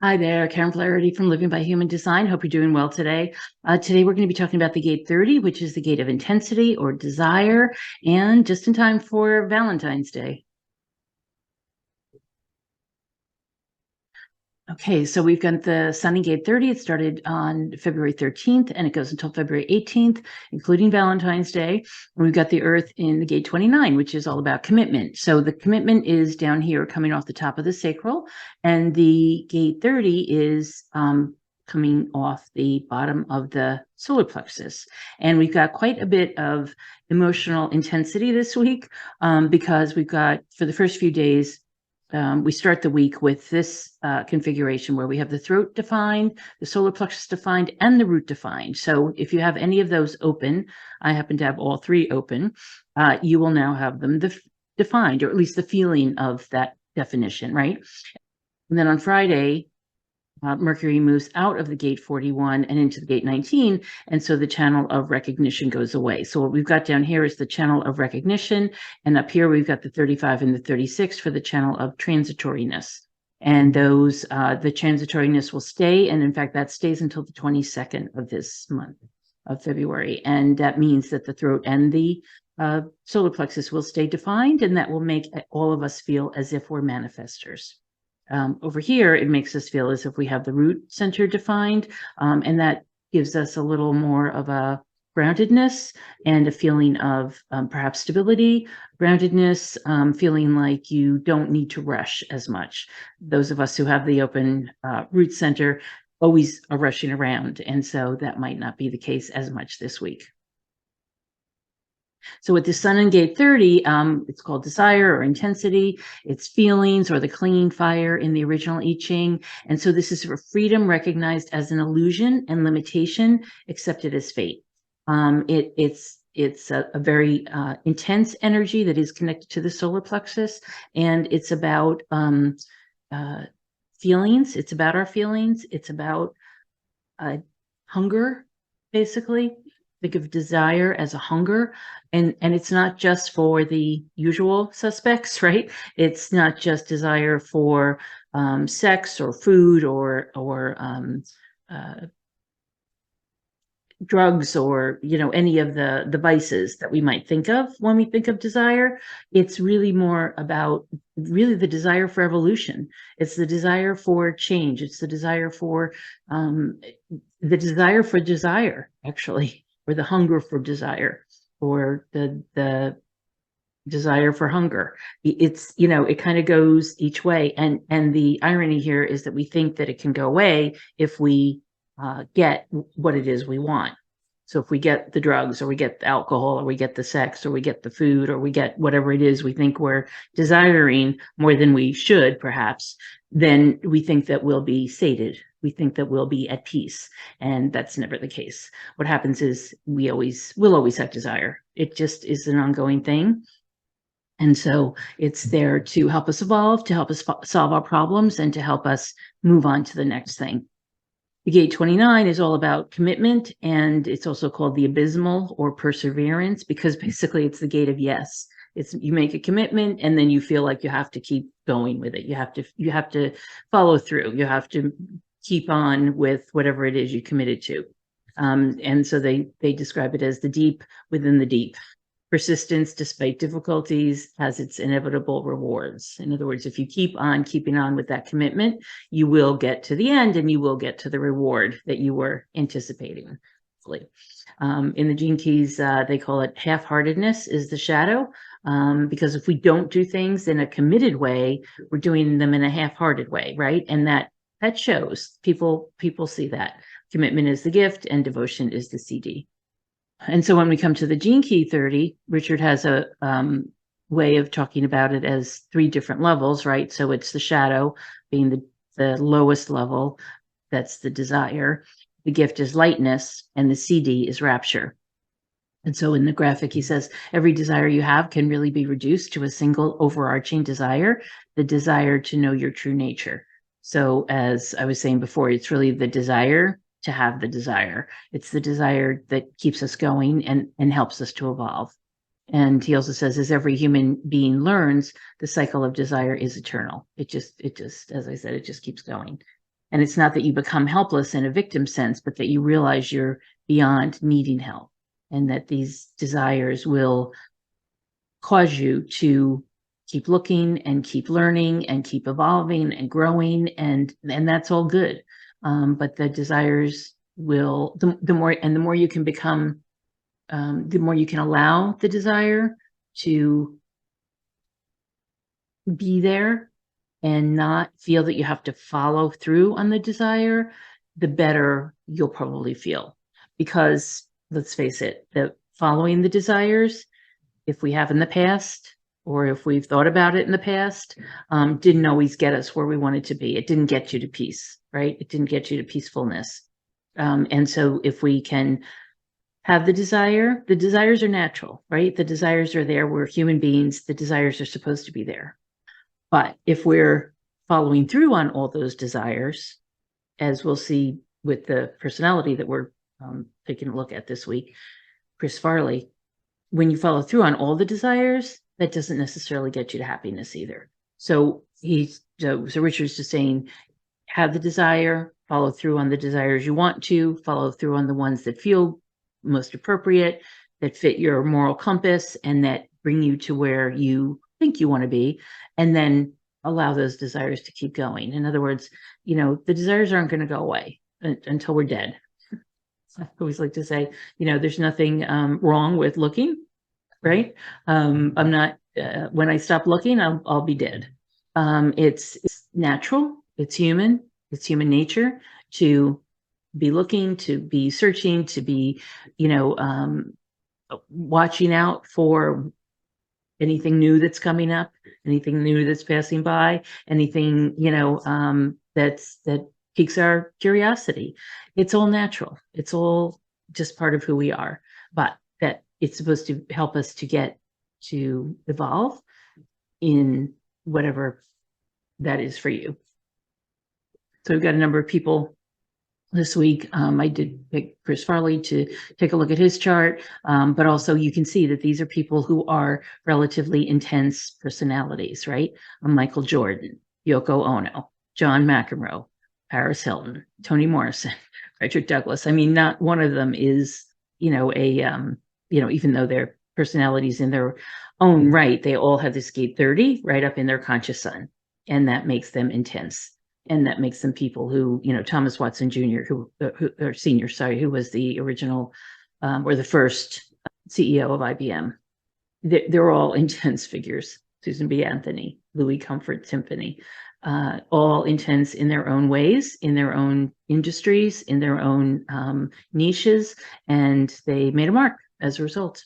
Hi there, Karen Flaherty from Living by Human Design. Hope you're doing well today. Today we're going to be talking about the gate 30, which is the gate of intensity or desire, and just in time for Valentine's Day. Okay, so we've got the Sun in Gate 30. It started on February 13th and it goes until February 18th, including Valentine's Day. And we've got the Earth in the Gate 29, which is all about commitment. So the commitment is down here coming off the top of the sacral, and the Gate 30 is coming off the bottom of the solar plexus. And we've got quite a bit of emotional intensity this week because we've got, for the first few days, we start the week with this configuration where we have the throat defined, the solar plexus defined, and the root defined. So if you have any of those open, I happen to have all three open, you will now have them defined, or at least the feeling of that definition, right? And then on Friday, Mercury moves out of the gate 41 and into the gate 19. And so the channel of recognition goes away. So what we've got down here is the channel of recognition. And up here, we've got the 35 and the 36 for the channel of transitoriness. And those, the transitoriness will stay. And in fact, that stays until the 22nd of this month of February. And that means that the throat and the solar plexus will stay defined. And that will make all of us feel as if we're manifestors. Over here, it makes us feel as if we have the root center defined, and that gives us a little more of a groundedness and a feeling of perhaps stability, groundedness, feeling like you don't need to rush as much. Those of us who have the open root center always are rushing around, and so that might not be the case as much this week. So with the Sun in Gate 30, it's called desire or intensity. It's feelings or the clinging fire in the original I Ching. And so this is for freedom recognized as an illusion and limitation accepted as fate. It's a very intense energy that is connected to the solar plexus, and it's about feelings. It's about our feelings. It's about hunger, basically. Think of desire as a hunger, and it's not just for the usual suspects, right? It's not just desire for sex or food or drugs or any of the vices that we might think of when we think of desire. It's really more about really the desire for evolution. It's the desire for change. It's the desire for desire, actually, or the hunger for desire, or the desire for hunger. It's, it kind of goes each way. And the irony here is that we think that it can go away if we get what it is we want. So if we get the drugs, or we get the alcohol, or we get the sex, or we get the food, or we get whatever it is we think we're desiring more than we should, perhaps, then we think that we'll be sated. We think that we'll be at peace. And that's never the case. What happens is we'll always have desire. It just is an ongoing thing. And so it's there to help us evolve, to help us solve our problems, and to help us move on to the next thing. The Gate 29 is all about commitment, and it's also called the abysmal or perseverance, because basically it's the gate of yes. It's you make a commitment and then you feel like you have to keep going with it. You have to follow through. You have to keep on with whatever it is you committed to. And so they describe it as the deep within the deep. Persistence, despite difficulties, has its inevitable rewards. In other words, if you keep on keeping on with that commitment, you will get to the end and you will get to the reward that you were anticipating. In the Gene Keys, they call it half-heartedness is the shadow, because if we don't do things in a committed way, we're doing them in a half-hearted way, right? And that shows. People see that. Commitment is the gift and devotion is the CD. And so when we come to the Gene Key 30, Richard has a way of talking about it as three different levels, right? So it's the shadow being the lowest level. That's the desire. The gift is lightness, and the CD is rapture. And so in the graphic, he says, every desire you have can really be reduced to a single overarching desire, the desire to know your true nature. So as I was saying before, it's really the desire to have the desire. It's the desire that keeps us going and helps us to evolve. And he also says, as every human being learns, the cycle of desire is eternal. It just, as I said, it just keeps going. And it's not that you become helpless in a victim sense, but that you realize you're beyond needing help, and that these desires will cause you to keep looking and keep learning and keep evolving and growing, and that's all good. But the desires will, the more you can become, the more you can allow the desire to be there and not feel that you have to follow through on the desire, the better you'll probably feel. Because let's face it, the following the desires, if we have in the past, or if we've thought about it in the past, didn't always get us where we wanted to be. It didn't get you to peace, right? It didn't get you to peacefulness. And so if we can have the desires are natural, right? The desires are there. We're human beings. The desires are supposed to be there. But if we're following through on all those desires, as we'll see with the personality that we're taking a look at this week, Chris Farley, when you follow through on all the desires, that doesn't necessarily get you to happiness either. So Richard's just saying, have the desire, follow through on the desires you want to, follow through on the ones that feel most appropriate, that fit your moral compass, and that bring you to where you think you want to be, and then allow those desires to keep going. In other words, the desires aren't going to go away until we're dead. I always like to say, there's nothing wrong with looking, right? I'm not, when I stop looking, I'll be dead. It's natural, it's human nature to be looking, to be searching, to be, watching out for anything new that's coming up, anything new that's passing by, anything, that piques our curiosity. It's all natural. It's all just part of who we are, but that it's supposed to help us to get to evolve in whatever that is for you. So we've got a number of people this week. I did pick Chris Farley to take a look at his chart, but also you can see that these are people who are relatively intense personalities, right? Michael Jordan, Yoko Ono, John McEnroe, Paris Hilton, Toni Morrison, Frederick Douglass. I mean, not one of them is, even though they're personalities in their own right, they all have this gate 30 right up in their conscious sun, and that makes them intense. And that makes them people who, Thomas Watson Jr., or Senior, sorry, who was the original or the first CEO of IBM. They're all intense figures. Susan B. Anthony, Louis Comfort Symphony, all intense in their own ways, in their own industries, in their own niches, and they made a mark as a result.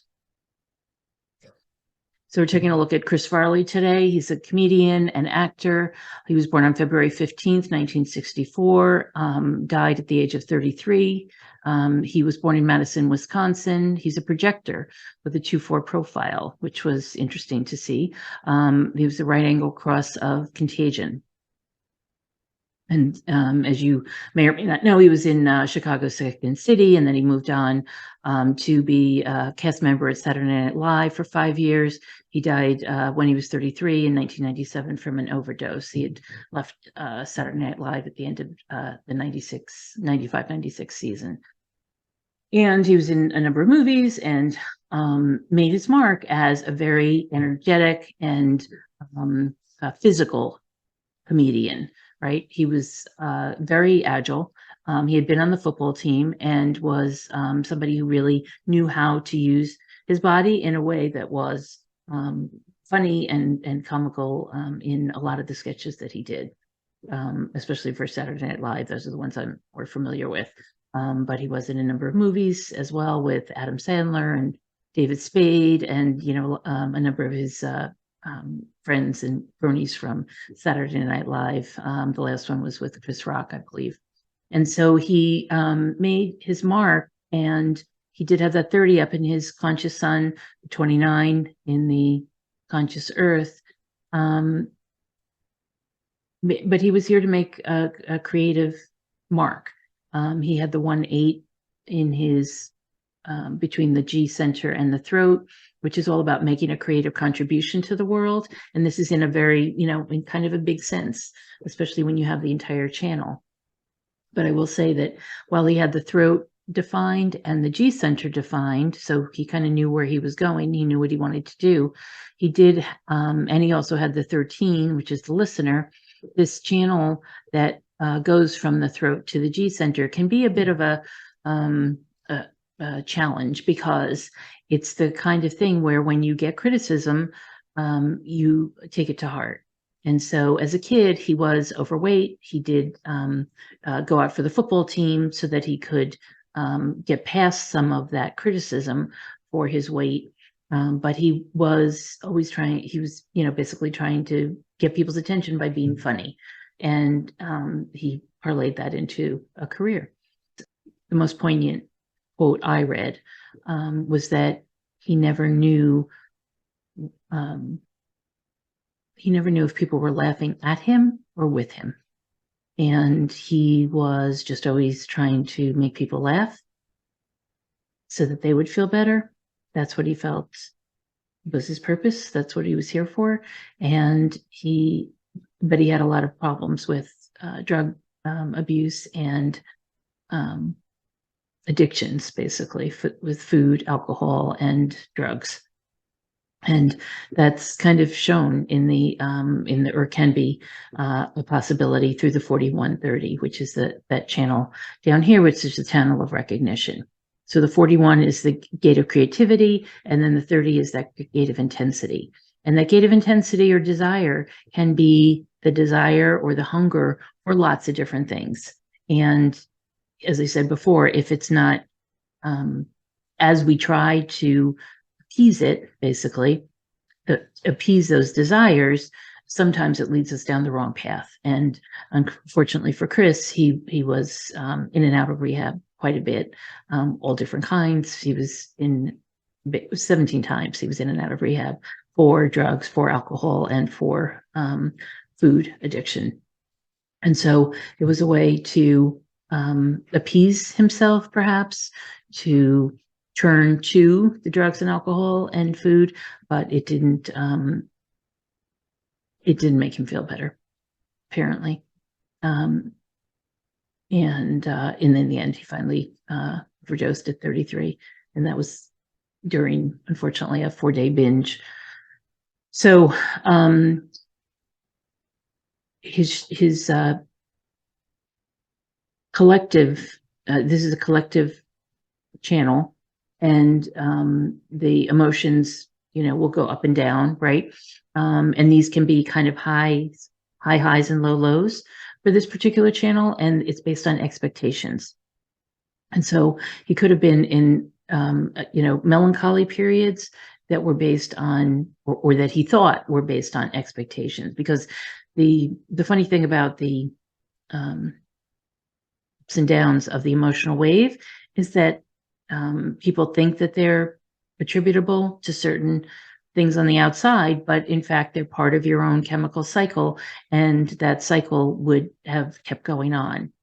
So we're taking a look at Chris Farley today. He's a comedian and actor. He was born on February 15th, 1964, died at the age of 33. He was born in Madison, Wisconsin. He's a projector with a 2-4 profile, which was interesting to see. He was the right angle cross of Contagion. And as you may or may not know, he was in Chicago's Second City, and then he moved on to be a cast member at Saturday Night Live for 5 years. He died when he was 33 in 1997 from an overdose. He had left Saturday Night Live at the end of the 95-96 season. And he was in a number of movies and made his mark as a very energetic and physical comedian. Right. He was very agile. He had been on the football team and was somebody who really knew how to use his body in a way that was funny and comical in a lot of the sketches that he did, especially for Saturday Night Live. Those are the ones I'm more familiar with. But he was in a number of movies as well with Adam Sandler and David Spade and, a number of his friends and cronies from Saturday Night Live. The last one was with Chris Rock, I believe. And so he made his mark, and he did have that 30 up in his conscious sun, 29 in the conscious earth. But he was here to make a creative mark. He had the 1-8 in his between the G center and the throat, which is all about making a creative contribution to the world. And this is in a very, in kind of a big sense, especially when you have the entire channel. But I will say that while he had the throat defined and the G center defined, so he kind of knew where he was going, he knew what he wanted to do. He did, and he also had the 13, which is the listener. This channel that goes from the throat to the G center can be a bit of a challenge, because it's the kind of thing where when you get criticism, you take it to heart. And so as a kid, he was overweight. He did go out for the football team so that he could get past some of that criticism for his weight. But he was always trying, he was, basically trying to get people's attention by being funny. And he parlayed that into a career. The most poignant quote I read was that he never knew if people were laughing at him or with him. And he was just always trying to make people laugh so that they would feel better. That's what he felt was his purpose. That's what he was here for. But he had a lot of problems with drug abuse and addictions, basically, with food, alcohol, and drugs. And that's kind of shown in the or can be a possibility through the 4130, which is that channel down here, which is the channel of recognition. So the 41 is the gate of creativity, and then the 30 is that gate of intensity. And that gate of intensity or desire can be the desire or the hunger for lots of different things. And as I said before, if it's not, as we try to appease it, basically, appease those desires, sometimes it leads us down the wrong path. And unfortunately for Chris, he was in and out of rehab quite a bit, all different kinds. He was 17 times he was in and out of rehab for drugs, for alcohol, and for food addiction. And so it was a way to appease himself, perhaps, to turn to the drugs and alcohol and food, but it didn't make him feel better, apparently. And in the end, he finally overdosed at 33, and that was during, unfortunately, a 4-day binge. So his collective, this is a collective channel, and the emotions, will go up and down, right? And these can be kind of high highs and low lows for this particular channel, and it's based on expectations. And so he could have been in, melancholy periods that were based on, or that he thought were based on expectations. Because the funny thing about the ups and downs of the emotional wave is that people think that they're attributable to certain things on the outside, but in fact, they're part of your own chemical cycle, and that cycle would have kept going on.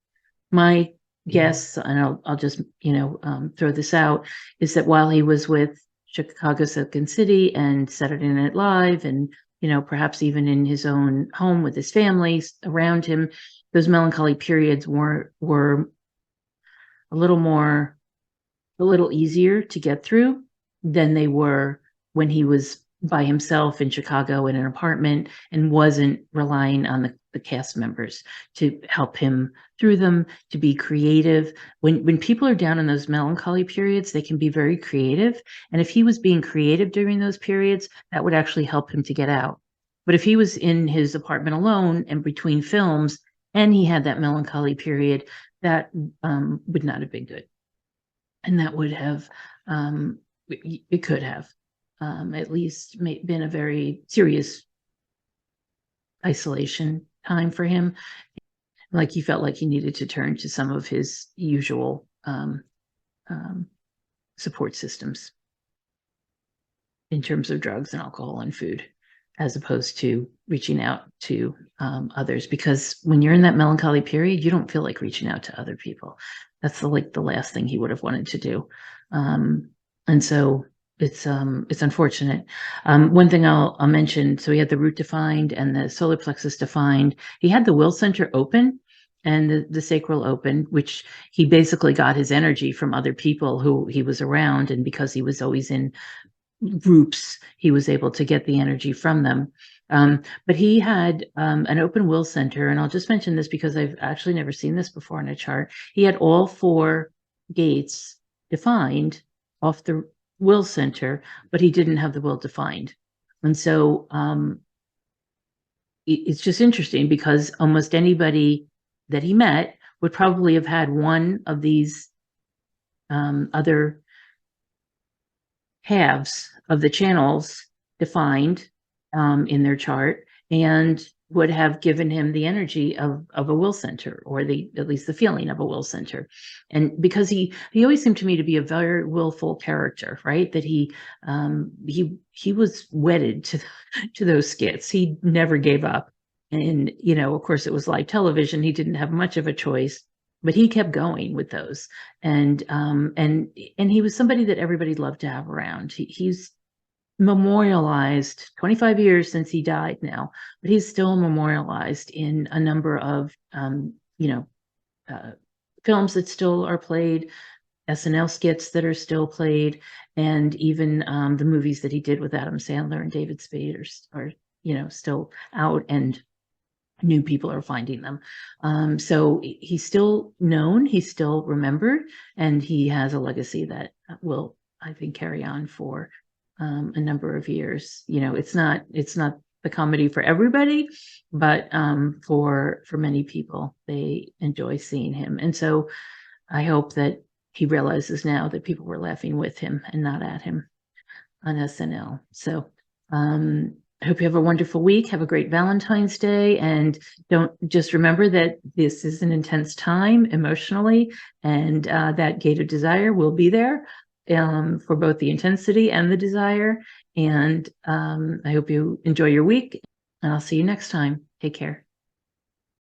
My guess, and I'll just, throw this out, is that while he was with Chicago Second City and Saturday Night Live, and, perhaps even in his own home with his family around him, those melancholy periods were a little easier to get through than they were when he was by himself in Chicago in an apartment and wasn't relying on the cast members to help him through them, to be creative. When people are down in those melancholy periods, they can be very creative. And if he was being creative during those periods, that would actually help him to get out. But if he was in his apartment alone and between films and he had that melancholy period, that would not have been good. And that would have, it could have at least been a very serious isolation time for him. Like he felt like he needed to turn to some of his usual support systems in terms of drugs and alcohol and food, as opposed to reaching out to others. Because when you're in that melancholy period, you don't feel like reaching out to other people. That's the last thing he would have wanted to do. And so it's unfortunate. One thing I'll mention, so he had the root defined and the solar plexus defined. He had the will center open, and the sacral opened, which he basically got his energy from other people who he was around. And because he was always in groups, he was able to get the energy from them. But he had an open will center, and I'll just mention this because I've actually never seen this before in a chart. He had all 4 gates defined off the will center, but he didn't have the will defined. And so it's just interesting because almost anybody that he met would probably have had one of these other halves of the channels defined in their chart, and would have given him the energy of a will center, or at least the feeling of a will center. And because he always seemed to me to be a very willful character, right? That he was wedded to those skits. He never gave up. And of course, it was live television. He didn't have much of a choice, but he kept going with those. And he was somebody that everybody loved to have around. He's memorialized 25 years since he died now, but he's still memorialized in a number of films that still are played, SNL skits that are still played, and even the movies that he did with Adam Sandler and David Spade are still out, and new people are finding them. So he's still known, he's still remembered, and he has a legacy that will, I think, carry on for a number of years. It's not the comedy for everybody, but for many people, they enjoy seeing him. And so I hope that he realizes now that people were laughing with him and not at him on SNL. So I hope you have a wonderful week. Have a great Valentine's Day. And don't just remember that this is an intense time emotionally, and that gate of desire will be there for both the intensity and the desire. And I hope you enjoy your week, and I'll see you next time. Take care.